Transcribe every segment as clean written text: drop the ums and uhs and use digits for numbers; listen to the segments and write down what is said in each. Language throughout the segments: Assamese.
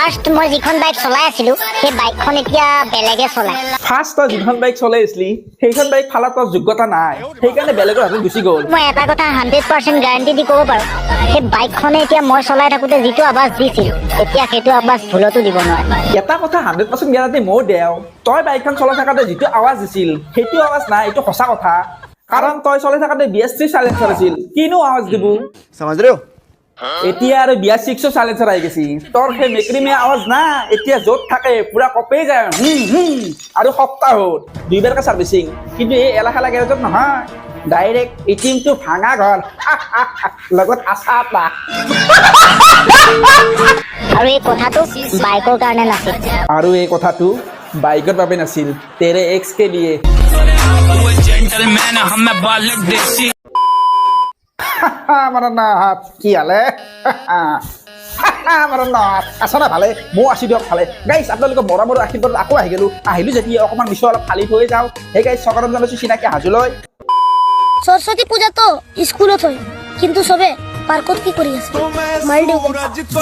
ফাৰ্ষ্ট মই যিখন বাইক চলাই আছিলো সেই বাইকখন এতিয়া বেলেগে চলায় ফাৰ্ষ্ট তই যিখন বাইক চলাই আছিলি সেইখন বাইক ফালা তোৰ যোগ্যতা নাই সেইকাৰণে বেলেগৰ হাতত গুচি গ'ল মই এটা কথা 100% গ্যাৰাণ্টি দি ক'ব পাৰো সেই বাইকখনে এতিয়া মই চলাই থাকোঁতে যিটো আৱাজ দিছিল এতিয়া সেইটো আৱাজ ভুলতো দিব নোৱাৰে এটা কথা 100% গ্যাৰাণ্টি ময়ো দেও তই বাইকখন চলাই থাকোঁতে যিটো আৱাজ দিছিল সেইটো আৱাজ নাই এইটো সঁচা কথা কাৰণ তই চলাই থাকোঁতে BS3 সাইলেন্সাৰ আছিল কিনো আৱাজ দিব समझ रहे हो এতিয়া আৰু BS6 সাইলেন্সাৰ আহি গৈছে তোৰ সেই মেক্ৰিমে আৱাজ না এতিয়া য'ত থাকে পুৰা কপেই যায় আৰু সপ্তাহত দুইবাৰকে ছাৰ্ভিচিং কিন্তু এই এলাকা গেৰেজত নহয় ডাইৰেক্ট ইটিংটো ভাঙা ঘৰ লগত আছা এটা আৰু এই কথাটো বাইকৰ কাৰণে নাছিল আৰু এই কথাটো বাইকৰ বাবে নাছিল তেৰে এক্স কে লিয়ে আমার নাহাত কি হালে আমার নাহাত আছা না ভালে ময়ো আছো দিয়ক ভালে গাইছ আপোনালোকে মৰমৰ আশীৰ্বাদ আকৌ আহি গ'লো আহিলো যেতিয়া অকণমান বিশ্ব অলপ খালি থৈ যাওঁ সেই গাইছ চকাৰত জনাইছোঁ চিনাকি হাজোলৈ সৰস্বতী পূজা তো স্কুলত হয় কিন্তু সবে পাৰ্কত কি কৰি আছে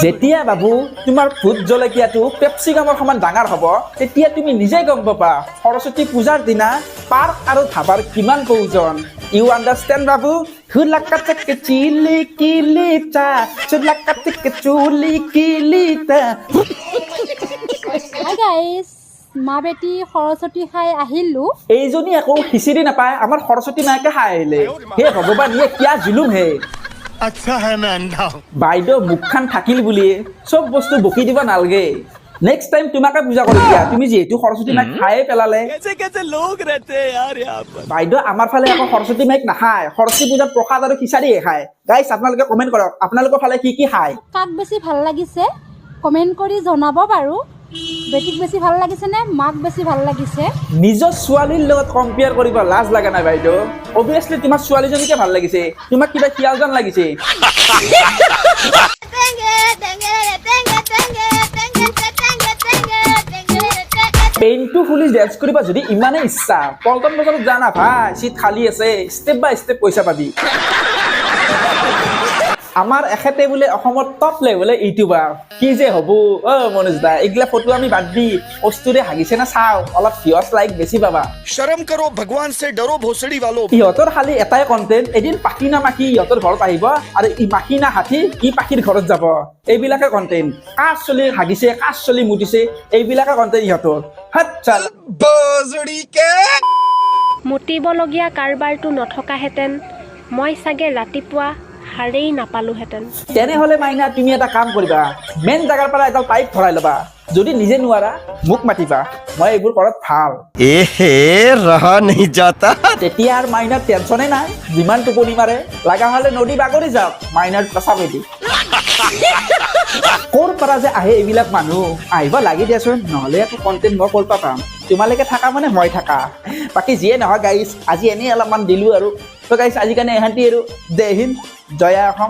যেতিয়া বাবু তোমাৰ ভোট জলকীয়াটো পেপচিকামৰ সমান ডাঙৰ হ'ব তেতিয়া তুমি নিজে গম পাবা সৰস্বতী পূজাৰ দিনা পাৰ্ক আৰু ধাবাৰ কিমান প্ৰয়োজন ইউ আণ্ডাৰষ্টেণ্ড বাবু হুলাকাটকে চিলি কিলিটা চুলাকাটকে চুলি কিলিটা হাই গাইস মা বেটি সৰস্বতী খাই আহিলো এইজনী একো খিচিৰি নাপায় আমাৰ সৰস্বতী মায়েকে খাই আহিলে হে ভগৱান ইয়ে কিয়া জুলুম হে अच्छा है मैं अंधा हूँ বাইদেউ মুখখন থাকিল বুলিয়ে চব বস্তু বকি দিব নালগে নেক্সট টাইম তোমাকে পূজা কৰি দিয়া তুমি যিহেতু সৰস্বতী মাইক খায়ে পেলালে বাইদেউ আমাৰ ফালে আকৌ সৰস্বতী মাইক নাখায় সৰস্বতী পূজাত প্ৰসাদ আৰু খিচাৰিহে খায় গাইছ আপোনালোকে কমেণ্ট কৰক আপোনালোকৰ ফালে কি কি খায় কাক বেছি ভাল লাগিছে কমেন্ট কৰি জনাব বাৰু বেটিক বেছি ভাল লাগিছে নে মাক বেছি ভাল লাগিছে নিজৰ ছোৱালীৰ লগত কম্পেয়াৰ কৰিব লাজ লাগা নাই বাইদেউ অবভিয়াছলি তোমাৰ ছোৱালীজনীকে ভাল লাগিছে তোমাক কিবা খিয়াল যেন লাগিছে পেইনটো খুলি ডেন্স কৰিব যদি ইমানেই ইচ্ছা পল্টন বজাৰত জানা ভাই চিট খালী আছে ষ্টেপ বাই ষ্টেপ পইচা পাবি আমাৰ এখেতে বোলে অসমৰ টপ লেভেলৰ ইউটিউবাৰ কি যে হ'ব মনোজ দা এইগিলা ফটো আমি বাদ দি কস্তুৰে হাগিছে না চাওঁ অলপ ভিউজ লাইক বেছি পাবা शर्म करो भगवान से डरो भोसड़ी वालों ইহঁতৰ খালি এটাই কণ্টেণ্ট এদিন পাখি না মাখি ইহঁতৰ ঘৰত আহিব আৰু ই মাখি না হাতী ই পাখিৰ ঘৰত যাব এইবিলাকে কণ্টেণ্ট কাৰ চলি হাগিছে কাৰ চলি মুতিছে এইবিলাকে কণ্টেণ্ট ইহঁতৰ হাত চাল भोसड़ी के মুতিবলগীয়া কাৰবাৰটো নথকাহেঁতেন মই চাগে ৰাতিপুৱা হাৰেই নাপালোহেঁতেন তেনেহ'লে মাইনা তুমি এটা কাম কৰিবা মেইন জাগাৰ পৰা এডাল পাইপ ভৰাই ল'বা যদি নিজে নোৱাৰা মোক মাতিবা মই এইবোৰ কৰাত ভাল एहे रहा नहीं जाता তেতিয়া আৰু মাইনাৰ টেনচনে নাই যিমান টোপনি মাৰে লগা হ'লে নদী বাগৰি যাওক মাইনাৰ পেচাবেদি ক'ৰ পৰা যে আহে এইবিলাক মানুহ আহিব লাগি দিয়াচোন নহ'লে একো কণ্টেণ্ট মই ক'ৰ পৰা পাম তোমালোকে থাকা মানে মই থাকা বাকী যিয়ে নহয় গাইছ আজি এনেই অলপমান দিলোঁ আৰু তো গাইছ আজি কাৰণে এহান্তি আৰু জয় হিন্দ জয় অসম